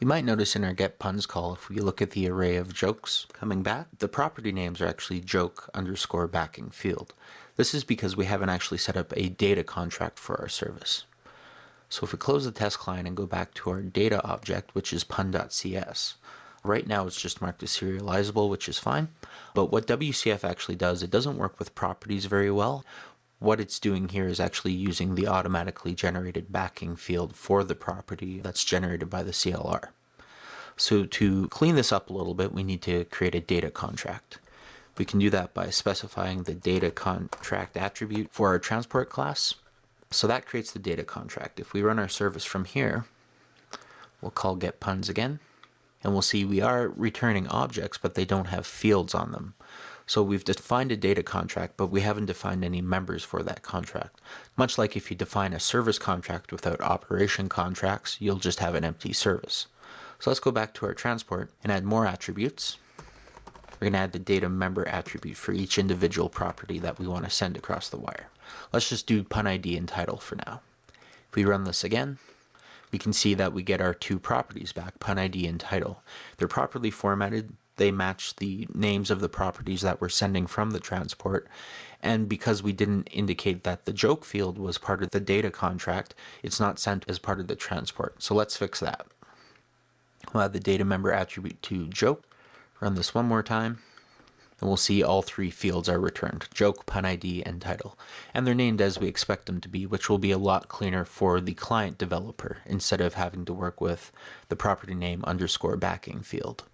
You might notice in our get puns call, if we look at the array of jokes coming back, the property names are actually joke underscore backing field. This is because we haven't actually set up a data contract for our service. So if we close the test client and go back to our data object, which is pun.cs, right now it's just marked as serializable, which is fine. But what WCF actually does, it doesn't work with properties very well. What it's doing here is actually using the automatically generated backing field for the property that's generated by the CLR. So to clean this up a little bit, we need to create a data contract. We can do that by specifying the data contract attribute for our transport class. So that creates the data contract. If we run our service from here, we'll call get puns again, and we'll see we are returning objects, but they don't have fields on them. So we've defined a data contract, but we haven't defined any members for that contract. Much like if you define a service contract without operation contracts, you'll just have an empty service. So let's go back to our transport and add more attributes. We're going to add the data member attribute for each individual property that we want to send across the wire. Let's just do pun ID and title for now. If we run this again, we can see that we get our two properties back, pun ID and title. They're properly formatted. They match the names of the properties that we're sending from the transport. And because we didn't indicate that the joke field was part of the data contract, it's not sent as part of the transport. So let's fix that. We'll add the data member attribute to joke. Run this one more time, and we'll see all three fields are returned, joke, pun ID, and title. And they're named as we expect them to be, which will be a lot cleaner for the client developer instead of having to work with the property name underscore backing field.